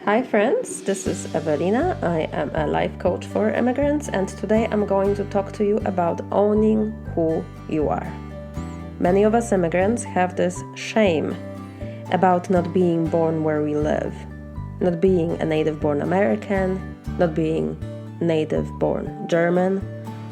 Hi friends, this is Evelina. I am a life coach for immigrants, and today I'm going to talk to you about owning who you are. Many of us immigrants have this shame about not being born where we live, not being a native-born American, not being native-born German,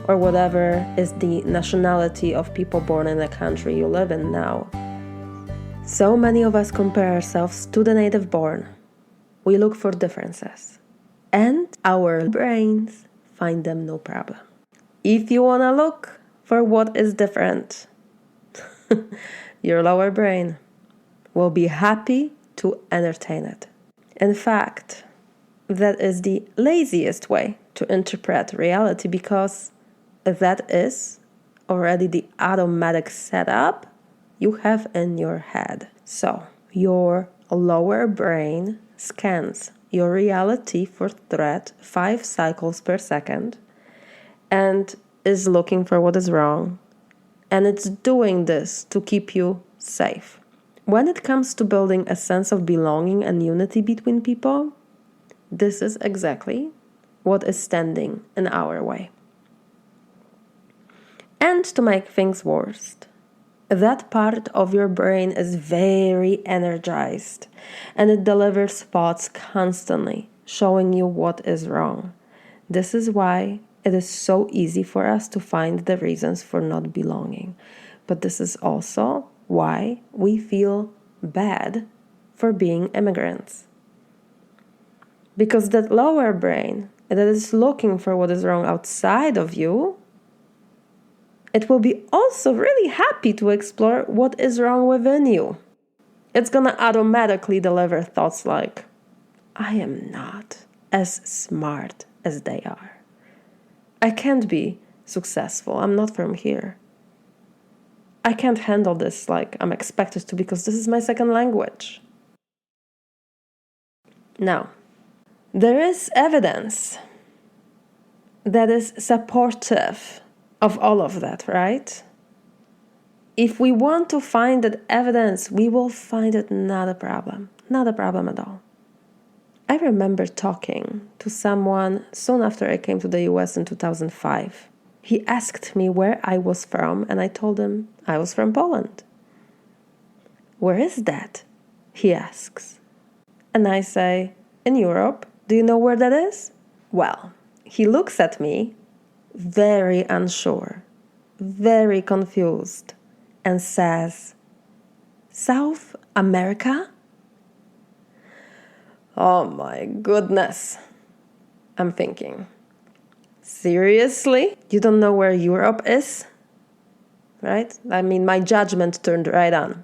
or whatever is the nationality of people born in the country you live in now. So many of us compare ourselves to the native-born. We look for differences, and our brains find them no problem. If you want to look for what is different, your lower brain will be happy to entertain it. In fact, that is the laziest way to interpret reality, because that is already the automatic setup you have in your head. So, your lower brain scans your reality for threat 5 cycles per second and is looking for what is wrong. And it's doing this to keep you safe. When it comes to building a sense of belonging and unity between people, this is exactly what is standing in our way. And to make things worse, that part of your brain is very energized, and it delivers thoughts constantly, showing you what is wrong. This is why it is so easy for us to find the reasons for not belonging. But this is also why we feel bad for being immigrants. Because that lower brain that is looking for what is wrong outside of you, it will be also really happy to explore what is wrong within you. It's gonna automatically deliver thoughts like, I am not as smart as they are. I can't be successful. I'm not from here. I can't handle this like I'm expected to because this is my second language. Now, there is evidence that is supportive of all of that, right? If we want to find that evidence, we will find it not a problem at all. I remember talking to someone soon after I came to the US in 2005. He asked me where I was from, and I told him I was from Poland. Where is that? He asks. And I say, in Europe. Do you know where that is? Well, he looks at me very unsure, very confused, and says, South America? Oh my goodness, I'm thinking. Seriously? You don't know where Europe is? Right? I mean, my judgment turned right on.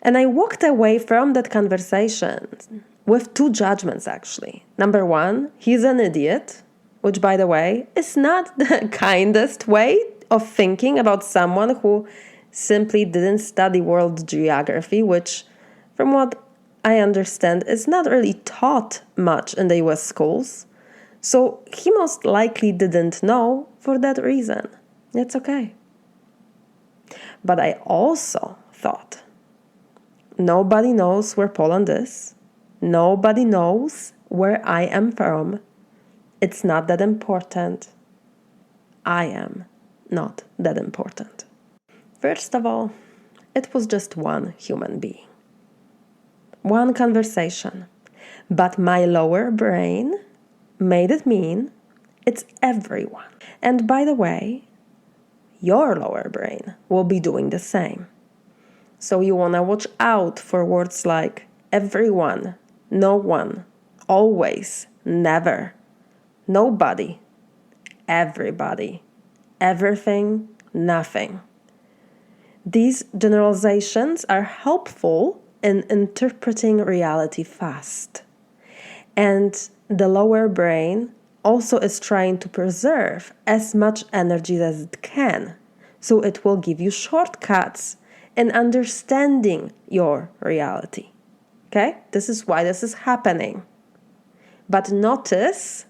And I walked away from that conversation with 2 judgments, actually. Number 1, he's an idiot, which, by the way, is not the kindest way of thinking about someone who simply didn't study world geography, which, from what I understand, is not really taught much in the US schools. So he most likely didn't know for that reason. It's okay. But I also thought, nobody knows where Poland is. Nobody knows where I am from. It's not that important. I am not that important. First of all, it was just one human being. One conversation. But my lower brain made it mean it's everyone. And by the way, your lower brain will be doing the same. So you want to watch out for words like everyone, no one, always, never, nobody, everybody, everything, nothing. These generalizations are helpful in interpreting reality fast. And the lower brain also is trying to preserve as much energy as it can. So it will give you shortcuts in understanding your reality. Okay? This is why this is happening. But notice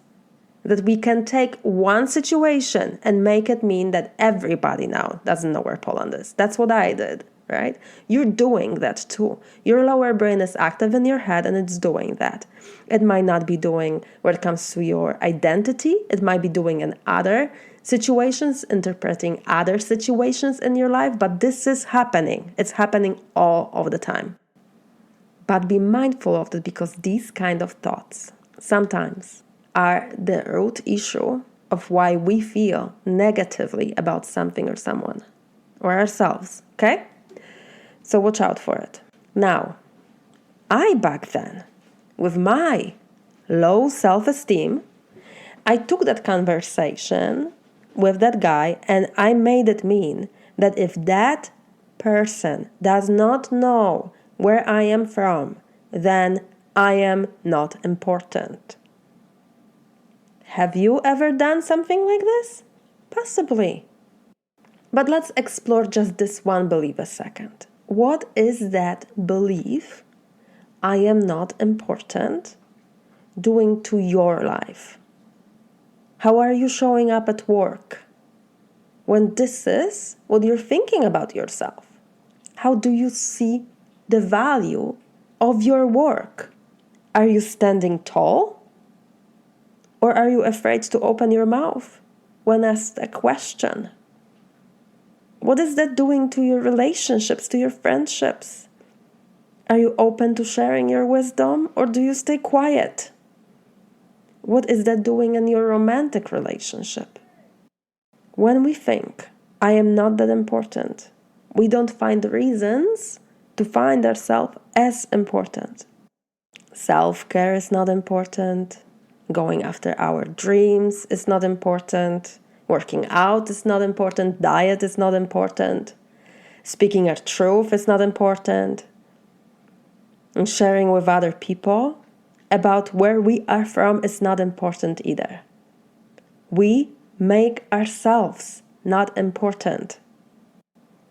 that we can take one situation and make it mean that everybody now doesn't know where Poland is. That's what I did. right? You're doing that too. Your lower brain is active in your head and it's doing that. It might not be doing when it comes to your identity. It might be doing in other situations, interpreting other situations in your life, but this is happening. It's happening all of the time. But be mindful of it, because these kind of thoughts sometimes are the root issue of why we feel negatively about something or someone or ourselves, okay? So watch out for it. Now, I back then, with my low self-esteem, I took that conversation with that guy and I made it mean that if that person does not know where I am from, then I am not important. Have you ever done something like this? Possibly. But let's explore just this one belief a second. What is that belief, I am not important, doing to your life? How are you showing up at work when this is what you're thinking about yourself? How do you see the value of your work? Are you standing tall? Or are you afraid to open your mouth when asked a question? What is that doing to your relationships, to your friendships? Are you open to sharing your wisdom, or do you stay quiet? What is that doing in your romantic relationship? When we think, I am not that important, we don't find reasons to find ourselves as important. Self-care is not important. Going after our dreams is not important. Working out is not important. Diet is not important. Speaking our truth is not important. And sharing with other people about where we are from is not important either. We make ourselves not important.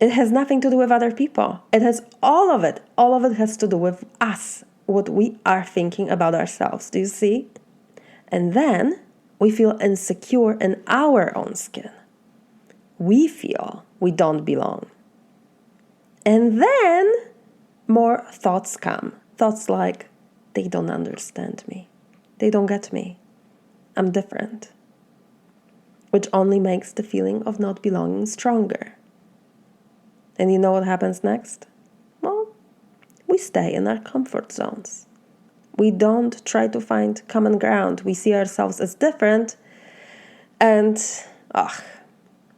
It has nothing to do with other people. It has all of it. All of it has to do with us, what we are thinking about ourselves. Do you see? And then we feel insecure in our own skin. We feel we don't belong. And then more thoughts come. Thoughts like, they don't understand me. They don't get me. I'm different. Which only makes the feeling of not belonging stronger. And you know what happens next? Well, we stay in our comfort zones. We don't try to find common ground. We see ourselves as different. And,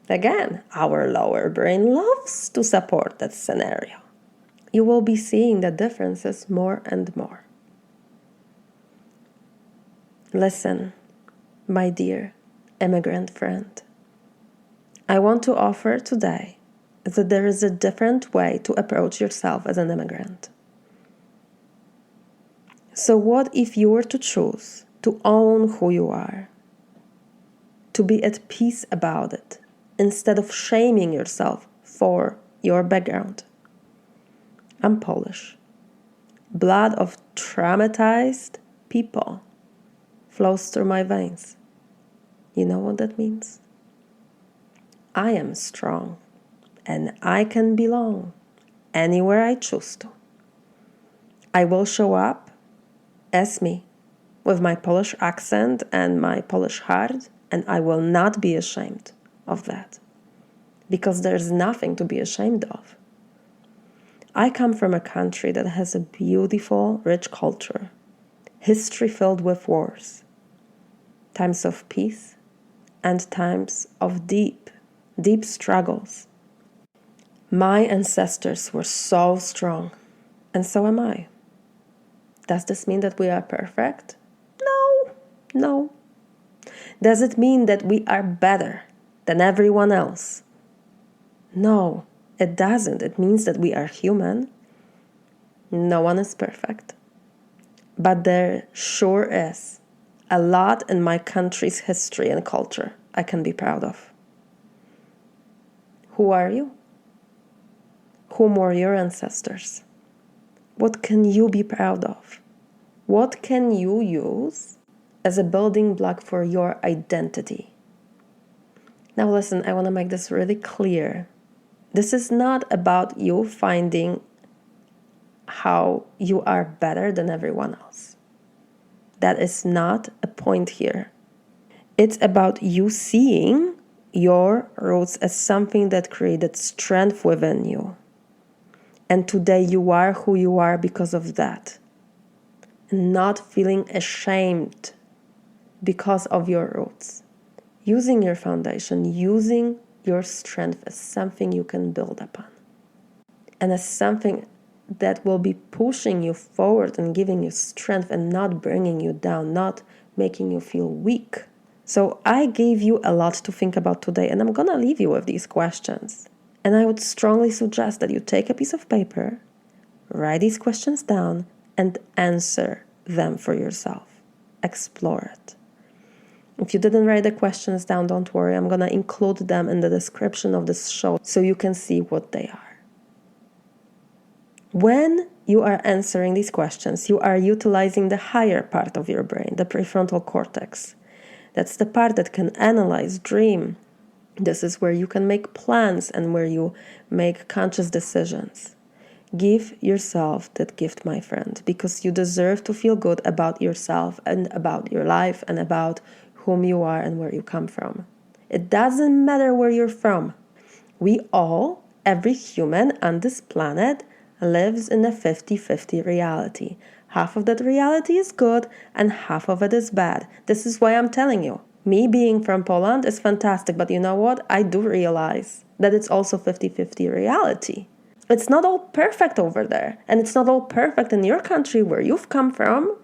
again, our lower brain loves to support that scenario. You will be seeing the differences more and more. Listen, my dear immigrant friend. I want to offer today that there is a different way to approach yourself as an immigrant. So what if you were to choose to own who you are, to be at peace about it, instead of shaming yourself for your background? I'm Polish. Blood of traumatized people flows through my veins. You know what that means? I am strong, and I can belong anywhere I choose to. I will show up as me, with my Polish accent and my Polish heart, and I will not be ashamed of that, because there's nothing to be ashamed of. I come from a country that has a beautiful, rich culture, history filled with wars, times of peace, and times of deep, deep struggles. My ancestors were so strong, and so am I. Does this mean that we are perfect? No. Does it mean that we are better than everyone else? No, it doesn't. It means that we are human. No one is perfect. But there sure is a lot in my country's history and culture I can be proud of. Who are you? Whom were your ancestors? What can you be proud of? What can you use as a building block for your identity? Now listen, I want to make this really clear. This is not about you finding how you are better than everyone else. That is not a point here. It's about you seeing your roots as something that created strength within you. And today you are who you are because of that. And not feeling ashamed because of your roots. Using your foundation, using your strength as something you can build upon. And as something that will be pushing you forward and giving you strength and not bringing you down, not making you feel weak. So I gave you a lot to think about today, and I'm gonna leave you with these questions. And I would strongly suggest that you take a piece of paper, write these questions down, and answer them for yourself. Explore it. If you didn't write the questions down, don't worry. I'm gonna include them in the description of this show so you can see what they are. When you are answering these questions, you are utilizing the higher part of your brain, the prefrontal cortex. That's the part that can analyze, dream. This is where you can make plans and where you make conscious decisions. Give yourself that gift, my friend, because you deserve to feel good about yourself and about your life and about whom you are and where you come from. It doesn't matter where you're from. We all, every human on this planet, lives in a 50-50 reality. Half of that reality is good and half of it is bad. This is why I'm telling you. Me being from Poland is fantastic, but you know what? I do realize that it's also 50-50 reality. It's not all perfect over there, and it's not all perfect in your country where you've come from,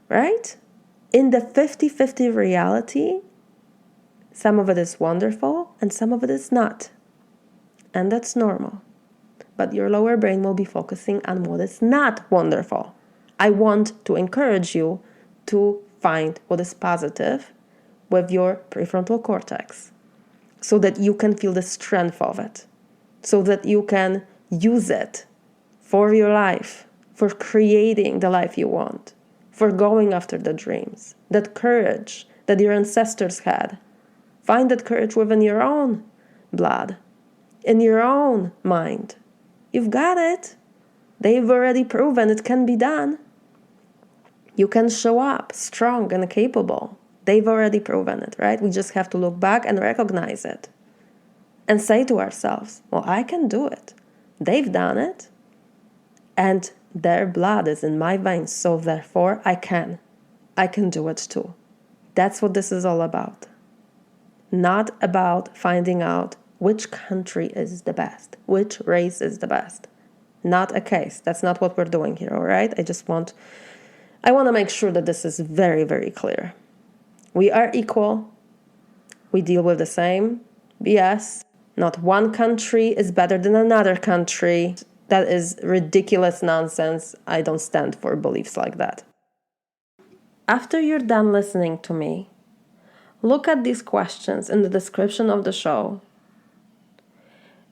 right? In the 50-50 reality, some of it is wonderful and some of it is not. And that's normal. But your lower brain will be focusing on what is not wonderful. I want to encourage you to find what is positive with your prefrontal cortex so that you can feel the strength of it, so that you can use it for your life, for creating the life you want, for going after the dreams, that courage that your ancestors had. Find that courage within your own blood, in your own mind. You've got it. They've already proven it can be done. You can show up strong and capable. They've already proven it, right? We just have to look back and recognize it. And say to ourselves, well, I can do it. They've done it. And their blood is in my veins, so therefore I can. I can do it too. That's what this is all about. Not about finding out which country is the best, which race is the best. Not a case. That's not what we're doing here, all right? I want to make sure that this is very, very clear. We are equal. We deal with the same BS. Not one country is better than another country. That is ridiculous nonsense. I don't stand for beliefs like that. After you're done listening to me, look at these questions in the description of the show.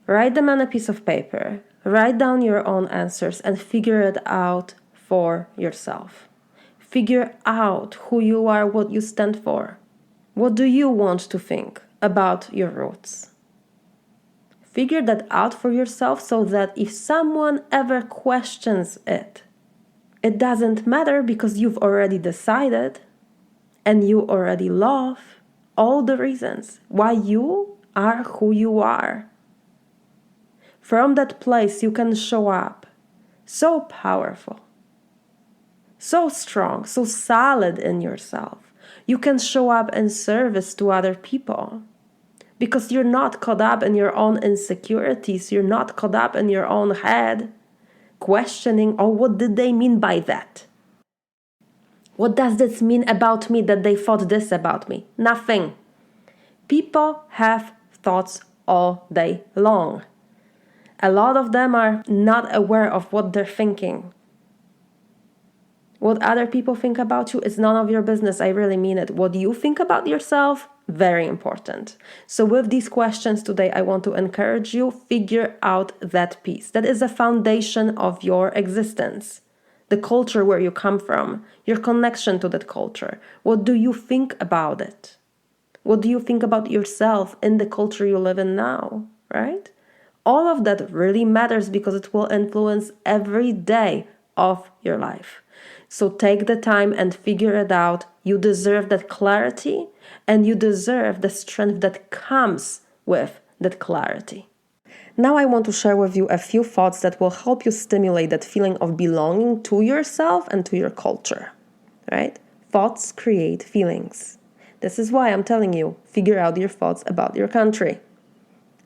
Write them on a piece of paper. Write down your own answers and figure it out for yourself. Figure out who you are, what you stand for. What do you want to think about your roots? Figure that out for yourself so that if someone ever questions it, it doesn't matter because you've already decided and you already love all the reasons why you are who you are. From that place, you can show up so powerful, so strong, so solid in yourself. You can show up in service to other people because you're not caught up in your own insecurities. You're not caught up in your own head, questioning, oh, what did they mean by that? What does this mean about me that they thought this about me? Nothing. People have thoughts all day long. A lot of them are not aware of what they're thinking. What other people think about you is none of your business. I really mean it. What you think about yourself, very important. So with these questions today, I want to encourage you, figure out that piece. That is a foundation of your existence. The culture where you come from, your connection to that culture. What do you think about it? What do you think about yourself in the culture you live in now, right? All of that really matters because it will influence every day of your life. So take the time and figure it out. You deserve that clarity, and you deserve the strength that comes with that clarity. Now I want to share with you a few thoughts that will help you stimulate that feeling of belonging to yourself and to your culture, right? Thoughts create feelings. This is why I'm telling you, figure out your thoughts about your country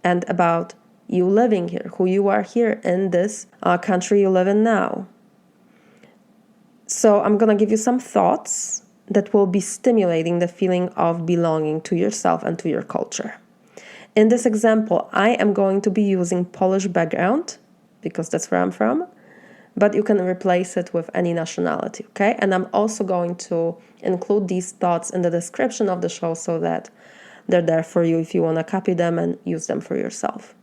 and about you living here, who you are here in this country you live in now. So I'm going to give you some thoughts that will be stimulating the feeling of belonging to yourself and to your culture. In this example, I am going to be using Polish background because that's where I'm from, but you can replace it with any nationality, okay? And I'm also going to include these thoughts in the description of the show so that they're there for you if you want to copy them and use them for yourself.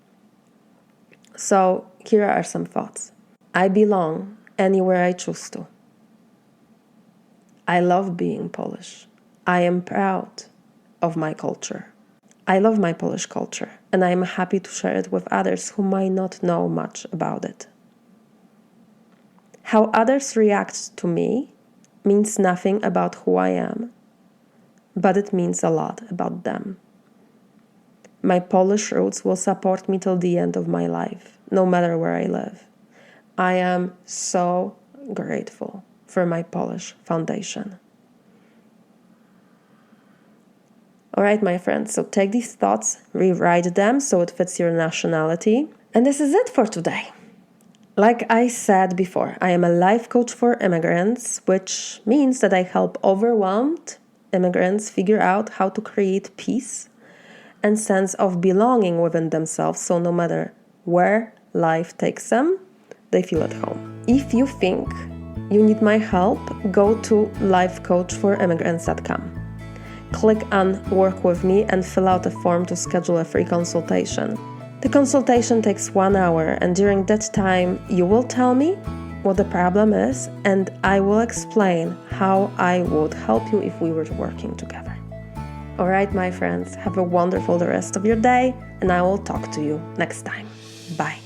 So here are some thoughts. I belong anywhere I choose to. I love being Polish. I am proud of my culture. I love my Polish culture, and I am happy to share it with others who might not know much about it. How others react to me means nothing about who I am, but it means a lot about them. My Polish roots will support me till the end of my life, no matter where I live. I am so grateful for my Polish foundation. All right, my friends, so take these thoughts, rewrite them so it fits your nationality. And this is it for today. Like I said before, I am a life coach for immigrants, which means that I help overwhelmed immigrants figure out how to create peace and sense of belonging within themselves, so no matter where life takes them, they feel at home. If you think you need my help, go to lifecoachforimmigrants.com. Click on Work With Me and fill out a form to schedule a free consultation. The consultation takes 1 hour, and during that time, you will tell me what the problem is, and I will explain how I would help you if we were working together. All right, my friends, have a wonderful rest of your day, and I will talk to you next time. Bye.